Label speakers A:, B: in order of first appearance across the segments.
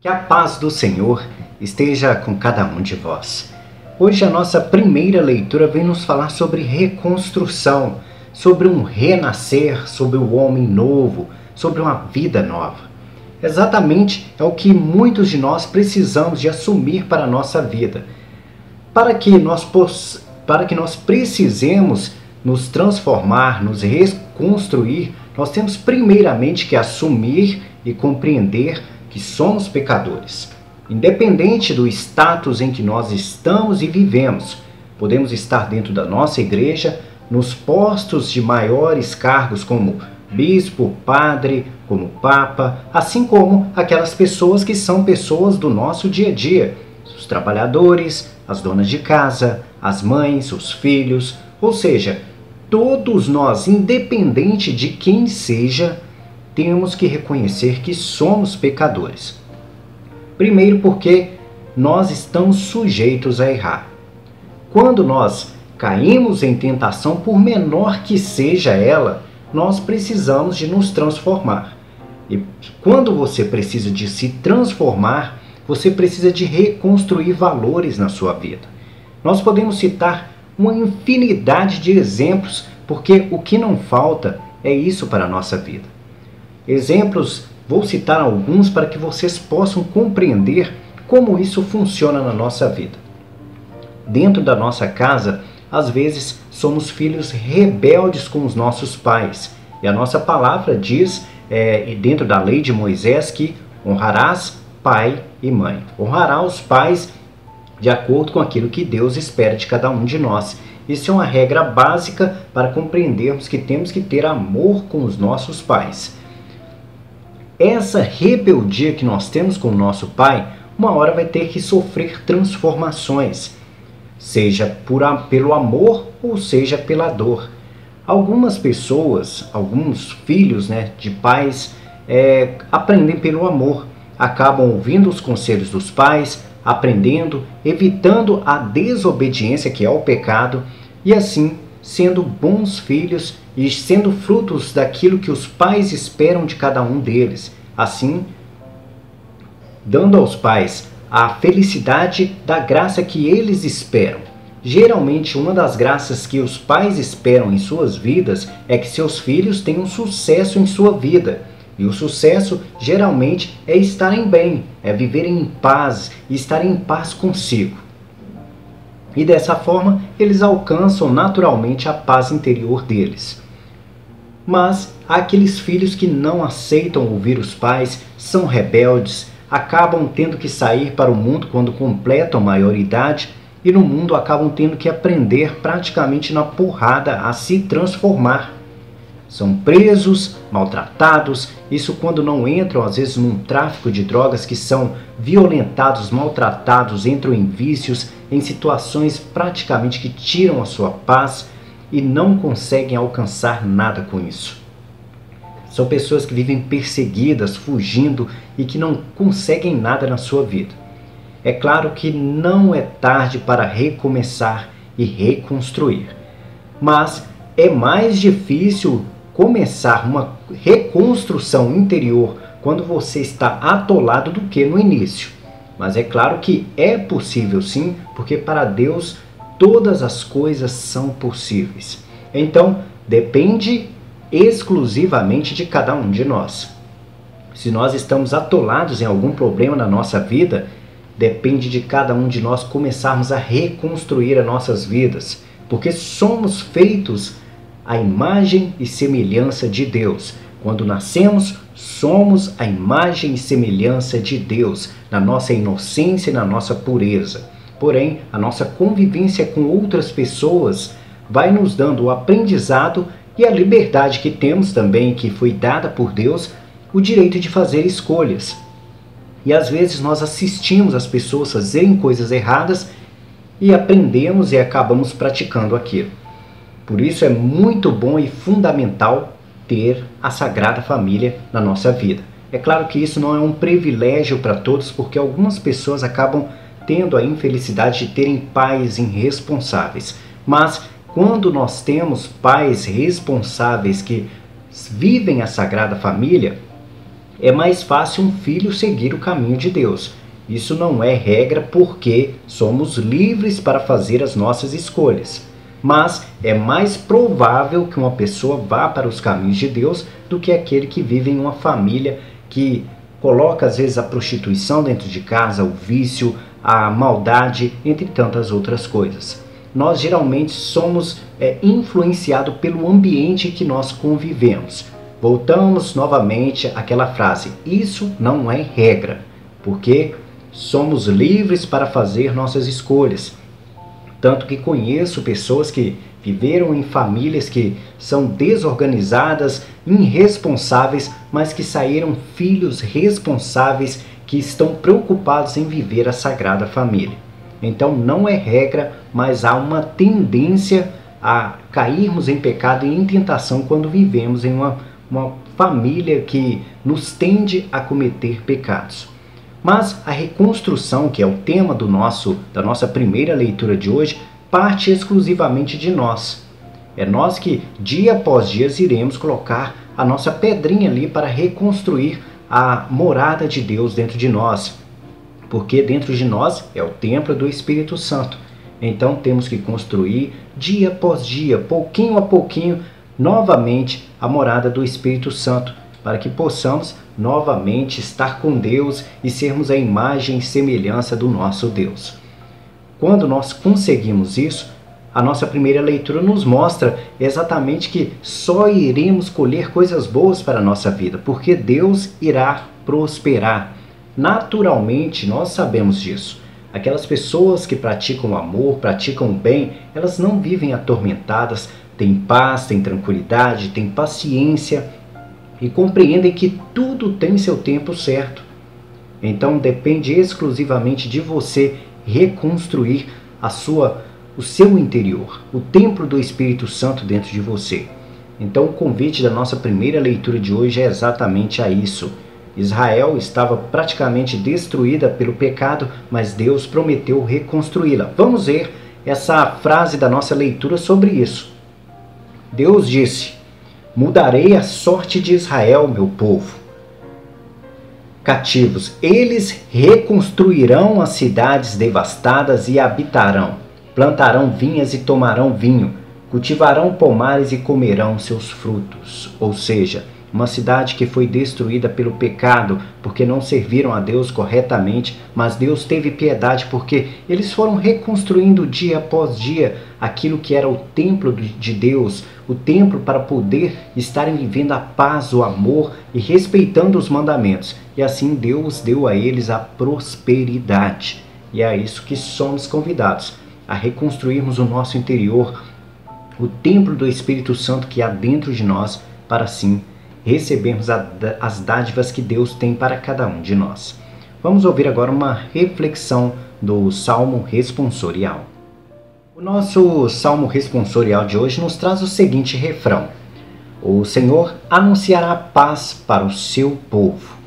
A: Que a paz do Senhor esteja com cada um de vós. Hoje a nossa primeira leitura vem nos falar sobre reconstrução, sobre um renascer, sobre o homem novo, sobre uma vida nova. Exatamente é o que muitos de nós precisamos de assumir para a nossa vida. Para que nós precisemos nos transformar, nos reconstruir, nós temos primeiramente que assumir e compreender que somos pecadores. Independente do status em que nós estamos e vivemos, podemos estar dentro da nossa igreja, nos postos de maiores cargos como bispo, padre, como papa, assim como aquelas pessoas que são pessoas do nosso dia a dia, os trabalhadores, as donas de casa, as mães, os filhos, ou seja, todos nós, independente de quem seja, temos que reconhecer que somos pecadores. Primeiro porque nós estamos sujeitos a errar. Quando nós caímos em tentação, por menor que seja ela, nós precisamos de nos transformar. E quando você precisa de se transformar, você precisa de reconstruir valores na sua vida. Nós podemos citar uma infinidade de exemplos, porque o que não falta é isso para a nossa vida. Exemplos, vou citar alguns para que vocês possam compreender como isso funciona na nossa vida. Dentro da nossa casa, às vezes somos filhos rebeldes com os nossos pais. E a nossa palavra diz, dentro da lei de Moisés, que honrarás pai e mãe. Honrará os pais de acordo com aquilo que Deus espera de cada um de nós. Isso é uma regra básica para compreendermos que temos que ter amor com os nossos pais. Essa rebeldia que nós temos com o nosso pai, uma hora vai ter que sofrer transformações, seja pelo amor ou seja pela dor. Algumas pessoas, alguns filhos de pais, aprendem pelo amor, acabam ouvindo os conselhos dos pais, aprendendo, evitando a desobediência, que é o pecado, e assim sendo bons filhos e sendo frutos daquilo que os pais esperam de cada um deles. Assim, dando aos pais a felicidade da graça que eles esperam. Geralmente, uma das graças que os pais esperam em suas vidas é que seus filhos tenham sucesso em sua vida. E o sucesso, geralmente, é estarem bem, é viverem em paz e estarem em paz consigo. E dessa forma, eles alcançam naturalmente a paz interior deles. Mas há aqueles filhos que não aceitam ouvir os pais, são rebeldes, acabam tendo que sair para o mundo quando completam maioridade e no mundo acabam tendo que aprender praticamente na porrada a se transformar. São presos, maltratados, isso quando não entram às vezes num tráfico de drogas, que são violentados, maltratados, entram em vícios, em situações praticamente que tiram a sua paz e não conseguem alcançar nada com isso. São pessoas que vivem perseguidas, fugindo e que não conseguem nada na sua vida. É claro que não é tarde para recomeçar e reconstruir, mas é mais difícil começar uma reconstrução interior quando você está atolado do que no início. Mas é claro que é possível sim, porque para Deus todas as coisas são possíveis. Então, depende exclusivamente de cada um de nós. Se nós estamos atolados em algum problema na nossa vida, depende de cada um de nós começarmos a reconstruir as nossas vidas, porque somos feitos à imagem e semelhança de Deus. Quando nascemos, somos a imagem e semelhança de Deus, na nossa inocência e na nossa pureza. Porém, a nossa convivência com outras pessoas vai nos dando o aprendizado e a liberdade que temos também, que foi dada por Deus, o direito de fazer escolhas. E às vezes nós assistimos as pessoas fazerem coisas erradas e aprendemos e acabamos praticando aquilo. Por isso é muito bom e fundamental ter a Sagrada Família na nossa vida. É claro que isso não é um privilégio para todos, porque algumas pessoas acabam tendo a infelicidade de terem pais irresponsáveis. Mas quando nós temos pais responsáveis que vivem a Sagrada Família, é mais fácil um filho seguir o caminho de Deus. Isso não é regra porque somos livres para fazer as nossas escolhas. Mas é mais provável que uma pessoa vá para os caminhos de Deus do que aquele que vive em uma família que coloca às vezes a prostituição dentro de casa, o vício, a maldade, entre tantas outras coisas. Nós geralmente somos influenciados pelo ambiente que nós convivemos. Voltamos novamente àquela frase: isso não é regra, porque somos livres para fazer nossas escolhas. Tanto que conheço pessoas que viveram em famílias que são desorganizadas, irresponsáveis, mas que saíram filhos responsáveis que estão preocupados em viver a Sagrada Família. Então não é regra, mas há uma tendência a cairmos em pecado e em tentação quando vivemos em uma família que nos tende a cometer pecados. Mas a reconstrução, que é o tema da nossa primeira leitura de hoje, parte exclusivamente de nós. É nós que, dia após dia, iremos colocar a nossa pedrinha ali para reconstruir a morada de Deus dentro de nós. Porque dentro de nós é o templo do Espírito Santo. Então temos que construir dia após dia, pouquinho a pouquinho, novamente a morada do Espírito Santo, para que possamos novamente estar com Deus e sermos a imagem e semelhança do nosso Deus. Quando nós conseguimos isso, a nossa primeira leitura nos mostra exatamente que só iremos colher coisas boas para a nossa vida, porque Deus irá prosperar. Naturalmente, nós sabemos disso. Aquelas pessoas que praticam o amor, praticam o bem, elas não vivem atormentadas, têm paz, têm tranquilidade, têm paciência, e compreendem que tudo tem seu tempo certo. Então depende exclusivamente de você reconstruir o seu interior, o templo do Espírito Santo dentro de você. Então o convite da nossa primeira leitura de hoje é exatamente a isso. Israel estava praticamente destruída pelo pecado, mas Deus prometeu reconstruí-la. Vamos ver essa frase da nossa leitura sobre isso. Deus disse: mudarei a sorte de Israel, meu povo. Cativos, eles reconstruirão as cidades devastadas e habitarão. Plantarão vinhas e tomarão vinho. Cultivarão pomares e comerão seus frutos. Ou seja, uma cidade que foi destruída pelo pecado, porque não serviram a Deus corretamente, mas Deus teve piedade porque eles foram reconstruindo dia após dia aquilo que era o templo de Deus, o templo para poder estarem vivendo a paz, o amor e respeitando os mandamentos. E assim Deus deu a eles a prosperidade. E é isso que somos convidados, a reconstruirmos o nosso interior, o templo do Espírito Santo que há dentro de nós, para assim recebermos as dádivas que Deus tem para cada um de nós. Vamos ouvir agora uma reflexão do Salmo Responsorial. O nosso Salmo Responsorial de hoje nos traz o seguinte refrão: o Senhor anunciará paz para o seu povo.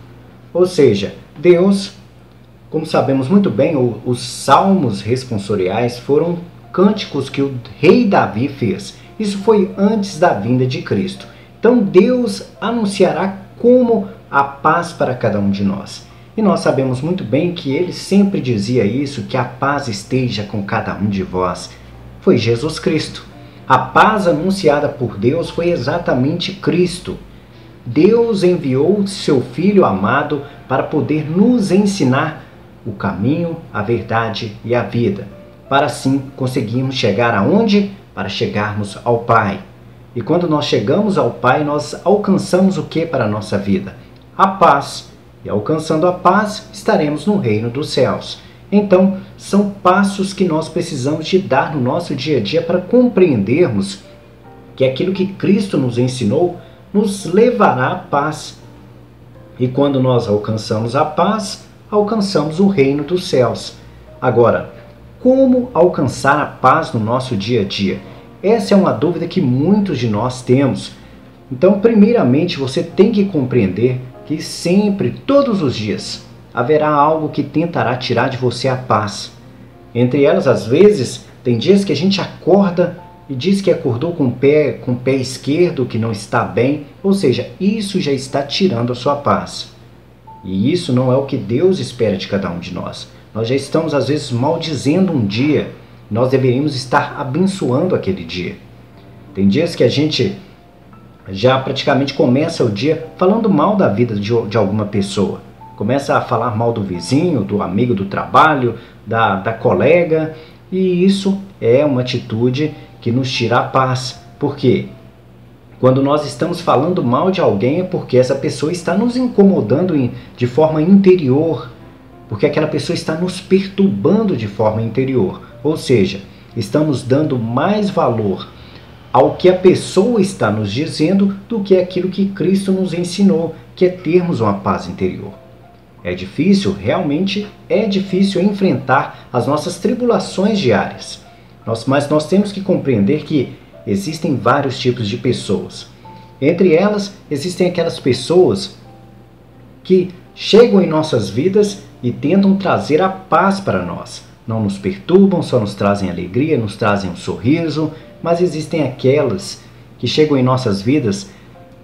A: Ou seja, Deus, como sabemos muito bem, os Salmos Responsoriais foram cânticos que o rei Davi fez. Isso foi antes da vinda de Cristo. Então Deus anunciará como a paz para cada um de nós. E nós sabemos muito bem que ele sempre dizia isso, que a paz esteja com cada um de vós. Foi Jesus Cristo. A paz anunciada por Deus foi exatamente Cristo. Deus enviou seu Filho amado para poder nos ensinar o caminho, a verdade e a vida. Para assim conseguirmos chegar aonde? Para chegarmos ao Pai. E quando nós chegamos ao Pai, nós alcançamos o que para a nossa vida? A paz. E alcançando a paz, estaremos no reino dos céus. Então, são passos que nós precisamos de dar no nosso dia a dia para compreendermos que aquilo que Cristo nos ensinou nos levará à paz. E quando nós alcançamos a paz, alcançamos o reino dos céus. Agora, como alcançar a paz no nosso dia a dia? Essa é uma dúvida que muitos de nós temos. Então, primeiramente, você tem que compreender que sempre, todos os dias, haverá algo que tentará tirar de você a paz. Entre elas, às vezes, tem dias que a gente acorda e diz que acordou com o pé esquerdo, que não está bem, ou seja, isso já está tirando a sua paz. E isso não é o que Deus espera de cada um de nós. Nós já estamos, às vezes, maldizendo um dia. Nós deveríamos estar abençoando aquele dia. Tem dias que a gente já praticamente começa o dia falando mal da vida de alguma pessoa. Começa a falar mal do vizinho, do amigo do trabalho, da colega. E isso é uma atitude que nos tira a paz. Por quê? Quando nós estamos falando mal de alguém é porque essa pessoa está nos incomodando de forma interior, porque aquela pessoa está nos perturbando de forma interior. Ou seja, estamos dando mais valor ao que a pessoa está nos dizendo do que aquilo que Cristo nos ensinou, que é termos uma paz interior. É difícil, realmente é difícil enfrentar as nossas tribulações diárias. Mas nós temos que compreender que existem vários tipos de pessoas. Entre elas, existem aquelas pessoas que chegam em nossas vidas e tentam trazer a paz para nós. Não nos perturbam, só nos trazem alegria, nos trazem um sorriso, mas existem aquelas que chegam em nossas vidas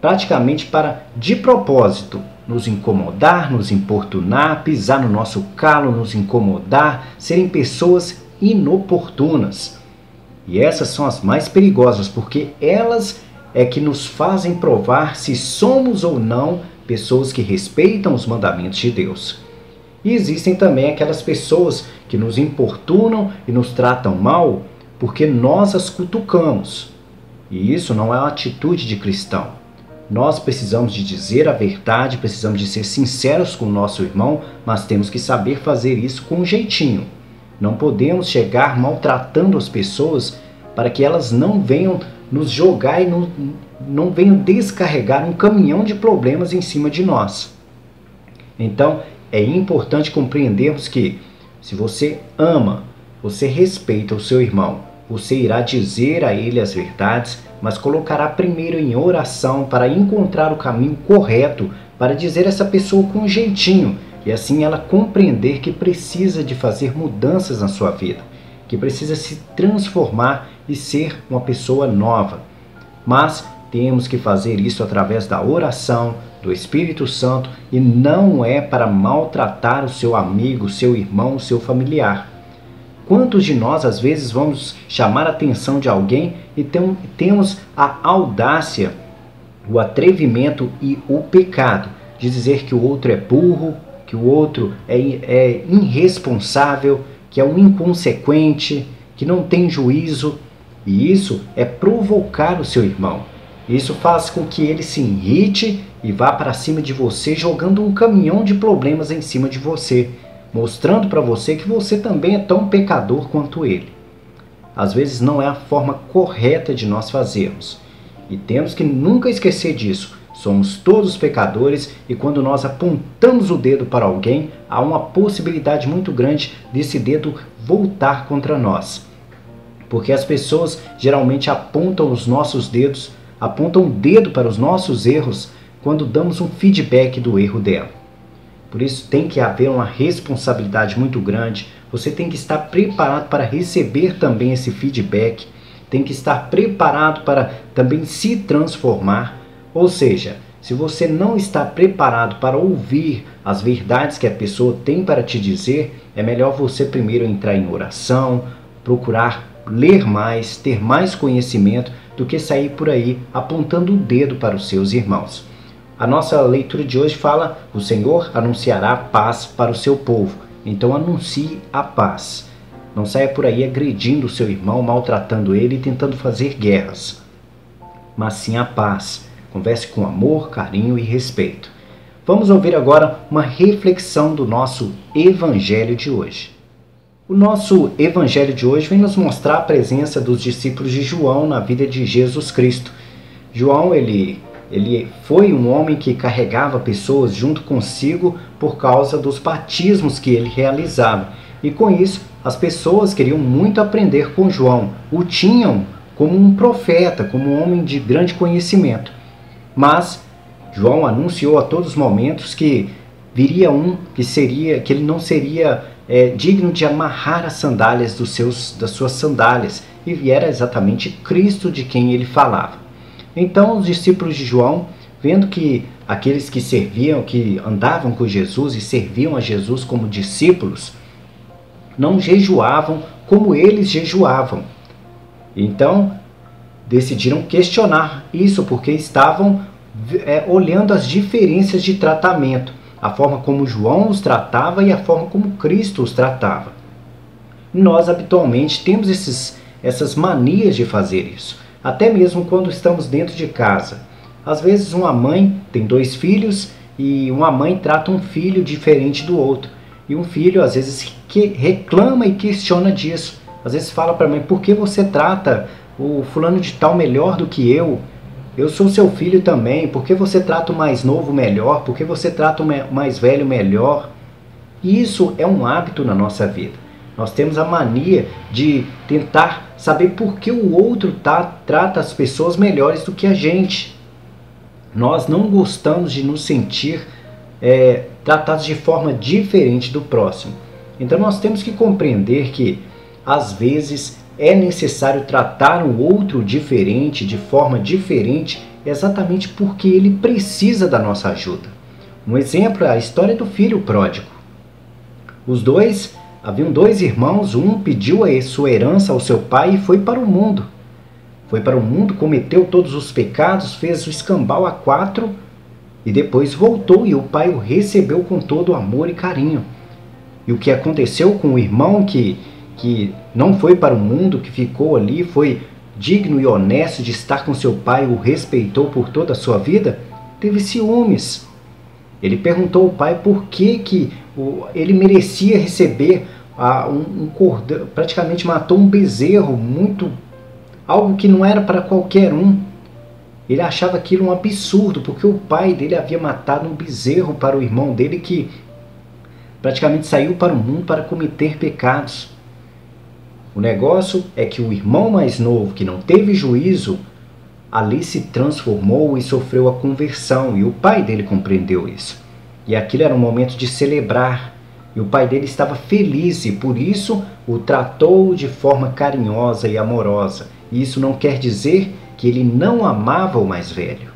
A: praticamente para, de propósito, nos incomodar, nos importunar, pisar no nosso calo, nos incomodar, serem pessoas inoportunas. E essas são as mais perigosas, porque elas é que nos fazem provar se somos ou não pessoas que respeitam os mandamentos de Deus. E existem também aquelas pessoas que nos importunam e nos tratam mal porque nós as cutucamos. E isso não é uma atitude de cristão. Nós precisamos de dizer a verdade, precisamos de ser sinceros com o nosso irmão, mas temos que saber fazer isso com um jeitinho. Não podemos chegar maltratando as pessoas para que elas não venham nos jogar e não venham descarregar um caminhão de problemas em cima de nós. Então, é importante compreendermos que se você ama, você respeita o seu irmão, você irá dizer a ele as verdades, mas colocará primeiro em oração para encontrar o caminho correto, para dizer a essa pessoa com um jeitinho, e assim ela compreender que precisa de fazer mudanças na sua vida, que precisa se transformar e ser uma pessoa nova. Mas temos que fazer isso através da oração, do Espírito Santo, e não é para maltratar o seu amigo, o seu irmão, o seu familiar. Quantos de nós, às vezes, vamos chamar a atenção de alguém e temos a audácia, o atrevimento e o pecado de dizer que o outro é burro, que o outro é irresponsável, que é um inconsequente, que não tem juízo. E isso é provocar o seu irmão. Isso faz com que ele se irrite e vá para cima de você, jogando um caminhão de problemas em cima de você, mostrando para você que você também é tão pecador quanto ele. Às vezes não é a forma correta de nós fazermos. E temos que nunca esquecer disso. Somos todos pecadores e quando nós apontamos o dedo para alguém, há uma possibilidade muito grande desse dedo voltar contra nós. Porque as pessoas geralmente apontam os nossos dedos, apontam o dedo para os nossos erros quando damos um feedback do erro dela. Por isso tem que haver uma responsabilidade muito grande. Você tem que estar preparado para receber também esse feedback. Tem que estar preparado para também se transformar. Ou seja, se você não está preparado para ouvir as verdades que a pessoa tem para te dizer, é melhor você primeiro entrar em oração, procurar ler mais, ter mais conhecimento do que sair por aí apontando o dedo para os seus irmãos. A nossa leitura de hoje fala: o Senhor anunciará paz para o seu povo. Então anuncie a paz. Não saia por aí agredindo o seu irmão, maltratando ele e tentando fazer guerras. Mas sim a paz. Converse com amor, carinho e respeito. Vamos ouvir agora uma reflexão do nosso Evangelho de hoje. O nosso Evangelho de hoje vem nos mostrar a presença dos discípulos de João na vida de Jesus Cristo. João, ele foi um homem que carregava pessoas junto consigo por causa dos batismos que ele realizava. E com isso, as pessoas queriam muito aprender com João. O tinham como um profeta, como um homem de grande conhecimento. Mas João anunciou a todos os momentos que viria um que ele não seria digno de amarrar as sandálias das suas sandálias. E era exatamente Cristo de quem ele falava. Então os discípulos de João vendo que aqueles que serviam, que andavam com Jesus e serviam a Jesus como discípulos, não jejuavam como eles jejuavam. Então, decidiram questionar isso, porque estavam olhando as diferenças de tratamento, a forma como João os tratava e a forma como Cristo os tratava. Nós habitualmente temos essas manias de fazer isso, até mesmo quando estamos dentro de casa. Às vezes uma mãe tem 2 filhos e uma mãe trata um filho diferente do outro. E um filho às vezes reclama e questiona disso. Às vezes fala para a mãe: por que você trata o fulano de tal melhor do que eu? Eu sou seu filho também. Por que você trata o mais novo melhor? Por que você trata o mais velho melhor? E isso é um hábito na nossa vida. Nós temos a mania de tentar saber por que o outro trata as pessoas melhores do que a gente. Nós não gostamos de nos sentir tratados de forma diferente do próximo. Então nós temos que compreender que, às vezes, é necessário tratar o outro diferente, de forma diferente, exatamente porque ele precisa da nossa ajuda. Um exemplo é a história do filho pródigo. Haviam 2 irmãos, um pediu a sua herança ao seu pai e foi para o mundo. Foi para o mundo, cometeu todos os pecados, fez o escambau a 4 e depois voltou, e o pai o recebeu com todo amor e carinho. E o que aconteceu com o irmão que não foi para o mundo, que ficou ali, foi digno e honesto de estar com seu pai, o respeitou por toda a sua vida? Teve ciúmes. Ele perguntou ao pai por que ele merecia receber um cordão, praticamente matou um bezerro, algo que não era para qualquer um. Ele achava aquilo um absurdo, porque o pai dele havia matado um bezerro para o irmão dele, que praticamente saiu para o mundo para cometer pecados. O negócio é que o irmão mais novo, que não teve juízo, ali se transformou e sofreu a conversão, e o pai dele compreendeu isso. E aquilo era um momento de celebrar, e o pai dele estava feliz, e por isso o tratou de forma carinhosa e amorosa. E isso não quer dizer que ele não amava o mais velho.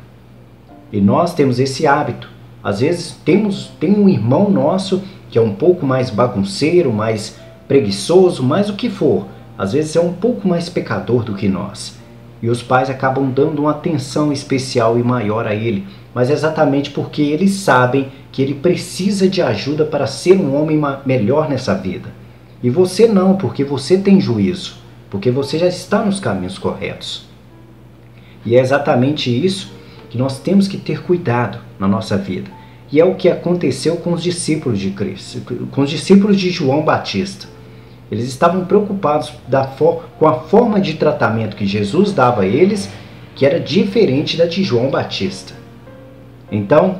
A: E nós temos esse hábito. Às vezes tem um irmão nosso que é um pouco mais bagunceiro, mais preguiçoso, mais o que for. Às vezes é um pouco mais pecador do que nós. E os pais acabam dando uma atenção especial e maior a ele, mas exatamente porque eles sabem que ele precisa de ajuda para ser um homem melhor nessa vida. E você não, porque você tem juízo, porque você já está nos caminhos corretos. E é exatamente isso que nós temos que ter cuidado na nossa vida. E é o que aconteceu com os discípulos de Cristo, com os discípulos de João Batista. Eles estavam preocupados com a forma de tratamento que Jesus dava a eles, que era diferente da de João Batista. Então,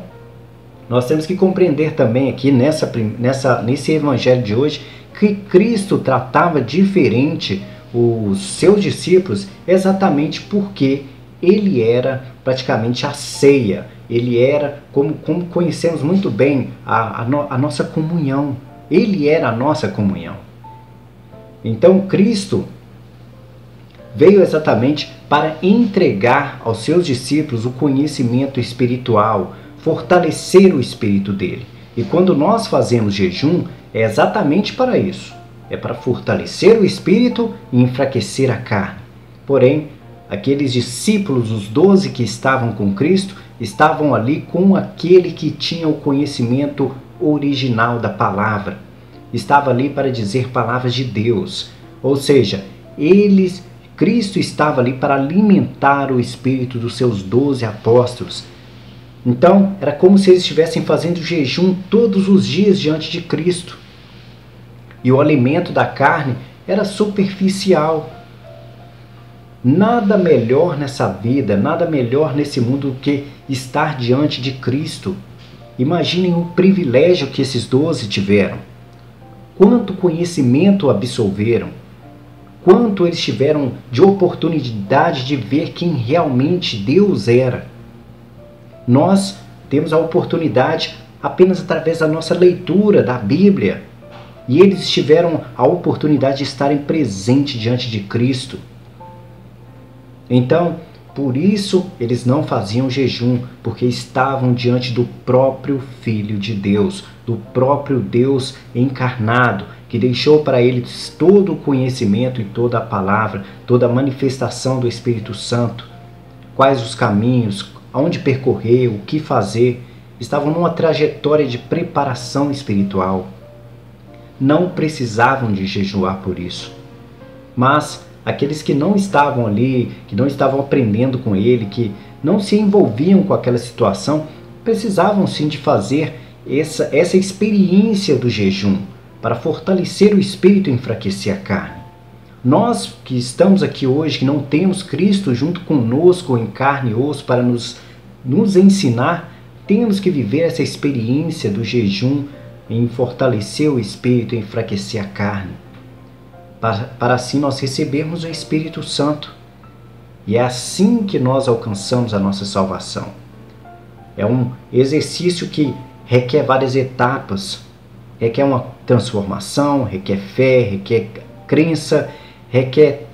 A: nós temos que compreender também aqui nesse evangelho de hoje que Cristo tratava diferente os seus discípulos exatamente porque ele era praticamente a ceia, ele era, como conhecemos muito bem, a nossa comunhão. Ele era a nossa comunhão. Então Cristo veio exatamente para entregar aos seus discípulos o conhecimento espiritual, fortalecer o espírito dele. E quando nós fazemos jejum, é exatamente para isso. É para fortalecer o espírito e enfraquecer a carne. Porém, aqueles discípulos, os 12 que estavam com Cristo, estavam ali com aquele que tinha o conhecimento original da palavra. Estava ali para dizer palavras de Deus. Ou seja, Cristo estava ali para alimentar o espírito dos seus 12 apóstolos. Então, era como se eles estivessem fazendo jejum todos os dias diante de Cristo. E o alimento da carne era superficial. Nada melhor nessa vida, nada melhor nesse mundo do que estar diante de Cristo. Imaginem o privilégio que esses 12 tiveram. Quanto conhecimento absorveram. Quanto eles tiveram de oportunidade de ver quem realmente Deus era. Nós temos a oportunidade apenas através da nossa leitura da Bíblia. E eles tiveram a oportunidade de estarem presentes diante de Cristo. Então, Por isso eles não faziam jejum, porque estavam diante do próprio Filho de Deus, do próprio Deus encarnado, que deixou para eles todo o conhecimento e toda a palavra, toda a manifestação do Espírito Santo. Quais os caminhos, aonde percorrer, o que fazer. Estavam numa trajetória de preparação espiritual. Não precisavam de jejuar por isso. Mas aqueles que não estavam ali, que não estavam aprendendo com ele, que não se envolviam com aquela situação, precisavam sim de fazer essa experiência do jejum para fortalecer o espírito e enfraquecer a carne. Nós que estamos aqui hoje, que não temos Cristo junto conosco em carne e osso para nos ensinar, temos que viver essa experiência do jejum em fortalecer o espírito e enfraquecer a carne, para assim nós recebermos o Espírito Santo. E é assim que nós alcançamos a nossa salvação. É um exercício que requer várias etapas, requer uma transformação, requer fé, requer crença, requer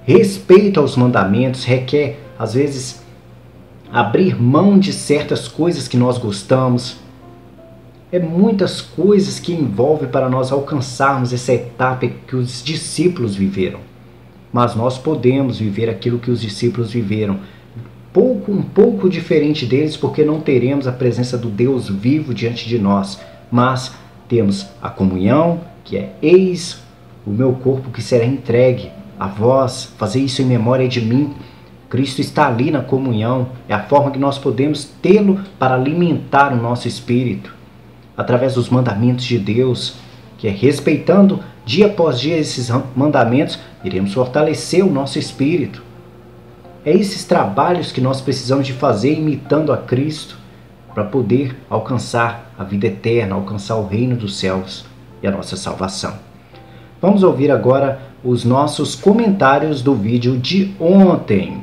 A: respeito aos mandamentos, requer, às vezes, abrir mão de certas coisas que nós gostamos. É muitas coisas que envolve para nós alcançarmos essa etapa que os discípulos viveram. Mas nós podemos viver aquilo que os discípulos viveram. Um pouco diferente deles, porque não teremos a presença do Deus vivo diante de nós. Mas temos a comunhão, que é eis o meu corpo que será entregue a vós, fazer isso em memória de mim. Cristo está ali na comunhão, é a forma que nós podemos tê-lo para alimentar o nosso espírito, através dos mandamentos de Deus, que é respeitando dia após dia esses mandamentos, iremos fortalecer o nosso espírito. É esses trabalhos que nós precisamos de fazer imitando a Cristo, para poder alcançar a vida eterna, alcançar o reino dos céus e a nossa salvação. Vamos ouvir agora os nossos comentários do vídeo de ontem.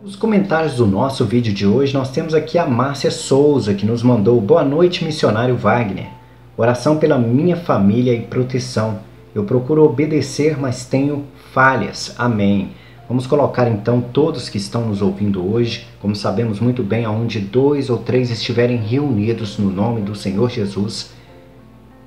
A: Os comentários do nosso vídeo de hoje, nós temos aqui a Márcia Souza, que nos mandou: boa noite, missionário Wagner. Oração pela minha família e proteção. Eu procuro obedecer, mas tenho falhas. Amém. Vamos colocar então todos que estão nos ouvindo hoje, como sabemos muito bem, aonde 2 ou 3 estiverem reunidos no nome do Senhor Jesus,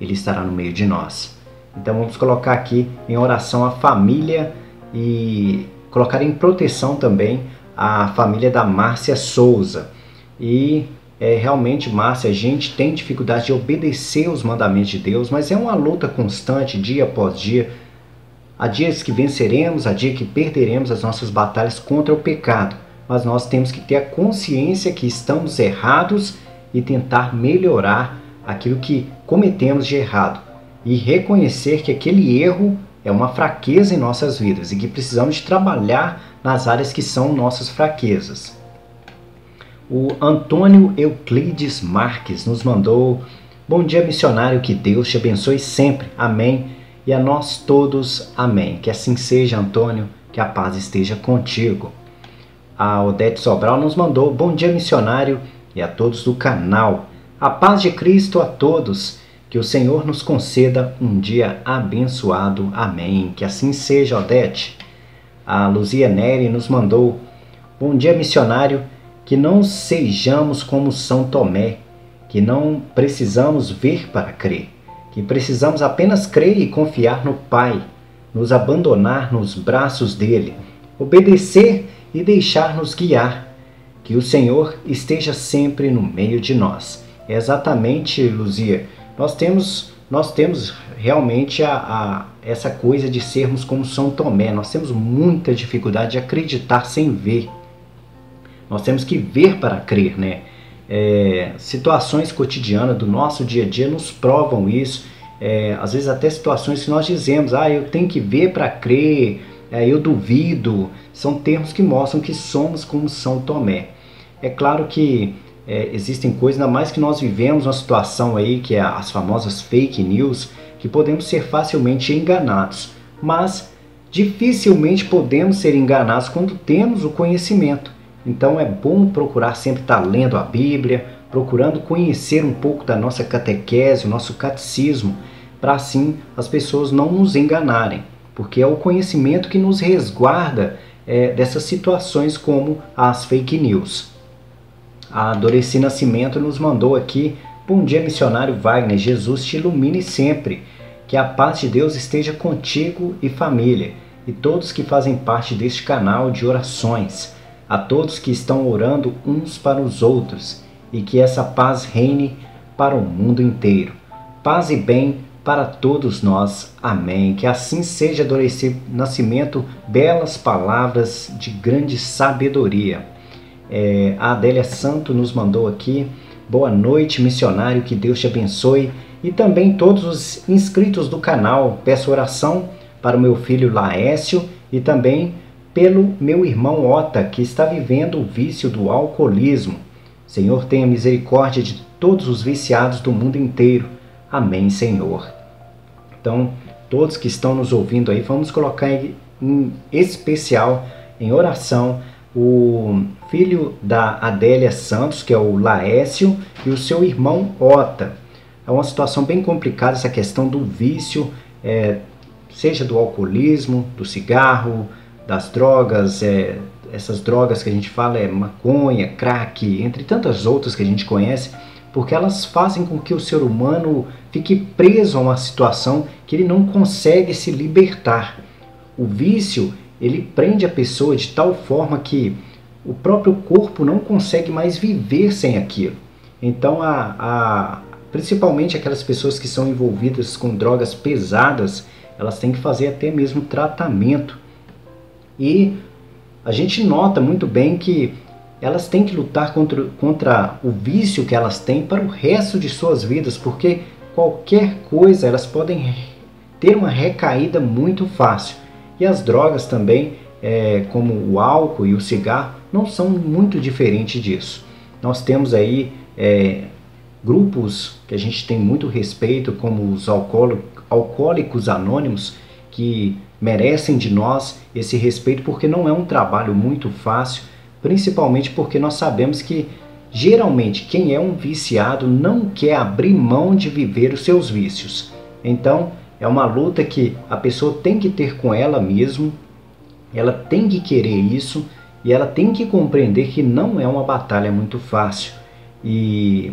A: Ele estará no meio de nós. Então vamos colocar aqui em oração a família e colocar em proteção também a família da Márcia Souza. E realmente, Márcia, a gente tem dificuldade de obedecer os mandamentos de Deus, mas é uma luta constante, dia após dia. Há dias que venceremos, há dias que perderemos as nossas batalhas contra o pecado, mas nós temos que ter a consciência que estamos errados e tentar melhorar aquilo que cometemos de errado e reconhecer que aquele erro é uma fraqueza em nossas vidas e que precisamos de trabalhar nas áreas que são nossas fraquezas. O Antônio Euclides Marques nos mandou: bom dia, missionário, que Deus te abençoe sempre, amém, e a nós todos, amém. Que assim seja, Antônio, que a paz esteja contigo. A Odete Sobral nos mandou: bom dia, missionário, e a todos do canal, a paz de Cristo a todos, que o Senhor nos conceda um dia abençoado, amém. Que assim seja, Odete. A Luzia Neri nos mandou: bom dia, missionário, que não sejamos como São Tomé, que não precisamos ver para crer, que precisamos apenas crer e confiar no Pai, nos abandonar nos braços dele, obedecer e deixar-nos guiar, que o Senhor esteja sempre no meio de nós. É exatamente, Luzia, nós temos realmente essa coisa de sermos como São Tomé. Nós temos muita dificuldade de acreditar sem ver. Nós temos que ver para crer, né? Situações cotidianas do nosso dia a dia nos provam isso. Às vezes até situações que nós dizemos: eu tenho que ver para crer, eu duvido. São termos que mostram que somos como São Tomé. É claro que existem coisas, ainda mais que nós vivemos uma situação aí, que é as famosas fake news, que podemos ser facilmente enganados. Mas dificilmente podemos ser enganados quando temos o conhecimento. Então é bom procurar sempre estar lendo a Bíblia, procurando conhecer um pouco da nossa catequese, o nosso catecismo, para assim as pessoas não nos enganarem, porque é o conhecimento que nos resguarda dessas situações como as fake news. A Doreci Nascimento nos mandou aqui: bom dia, missionário Wagner, Jesus te ilumine sempre, que a paz de Deus esteja contigo e família, e todos que fazem parte deste canal de orações, a todos que estão orando uns para os outros, e que essa paz reine para o mundo inteiro. Paz e bem para todos nós. Amém. Que assim seja, Doreci Nascimento, belas palavras de grande sabedoria. A Adélia Santo nos mandou aqui: boa noite, missionário, que Deus te abençoe, e também todos os inscritos do canal. Peço oração para o meu filho Laécio e também pelo meu irmão Ota, que está vivendo o vício do alcoolismo. Senhor, tenha misericórdia de todos os viciados do mundo inteiro. Amém, Senhor. Então, todos que estão nos ouvindo aí, vamos colocar em especial em oração o filho da Adélia Santos, que é o Laécio, e o seu irmão Ota. É uma situação bem complicada essa questão do vício, seja do alcoolismo, do cigarro, das drogas, essas drogas que a gente fala maconha, crack, entre tantas outras que a gente conhece, porque elas fazem com que o ser humano fique preso a uma situação que ele não consegue se libertar. O vício, ele prende a pessoa de tal forma que o próprio corpo não consegue mais viver sem aquilo. Então, principalmente aquelas pessoas que são envolvidas com drogas pesadas, elas têm que fazer até mesmo tratamento. E a gente nota muito bem que elas têm que lutar contra o vício que elas têm para o resto de suas vidas, porque qualquer coisa elas podem ter uma recaída muito fácil. E as drogas também, como o álcool e o cigarro, não são muito diferentes disso. Nós temos aí grupos que a gente tem muito respeito, como os alcoólicos anônimos, que merecem de nós esse respeito, porque não é um trabalho muito fácil, principalmente porque nós sabemos que geralmente quem é um viciado não quer abrir mão de viver os seus vícios. Então é uma luta que a pessoa tem que ter com ela mesma, ela tem que querer isso e ela tem que compreender que não é uma batalha muito fácil. E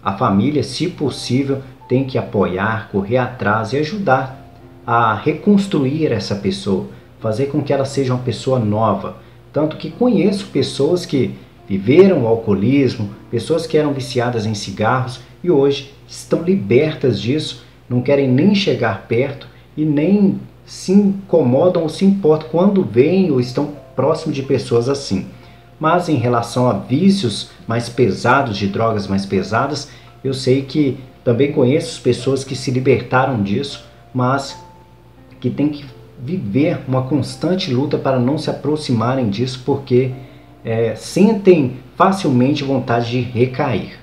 A: a família, se possível, tem que apoiar, correr atrás e ajudar a reconstruir essa pessoa, fazer com que ela seja uma pessoa nova. Tanto que conheço pessoas que viveram o alcoolismo, pessoas que eram viciadas em cigarros e hoje estão libertas disso, não querem nem chegar perto e nem se incomodam ou se importam quando veem ou estão próximos de pessoas assim. Mas em relação a vícios mais pesados, de drogas mais pesadas, eu sei que também conheço pessoas que se libertaram disso, mas que têm que viver uma constante luta para não se aproximarem disso, porque sentem facilmente vontade de recair.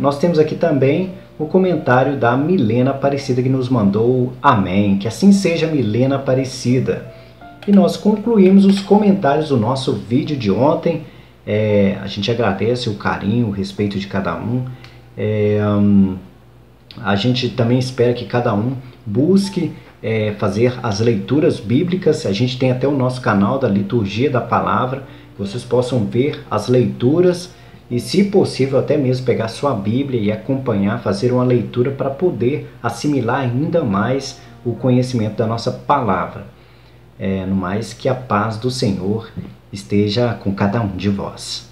A: Nós temos aqui também o comentário da Milena Aparecida, que nos mandou amém, que assim seja, Milena Aparecida. E nós concluímos os comentários do nosso vídeo de ontem. A gente agradece o carinho, o respeito de cada um. A gente também espera que cada um busque fazer as leituras bíblicas. A gente tem até o nosso canal da Liturgia da Palavra, que vocês possam ver as leituras e, se possível, até mesmo pegar sua Bíblia e acompanhar, fazer uma leitura para poder assimilar ainda mais o conhecimento da nossa palavra. No mais, que a paz do Senhor esteja com cada um de vós.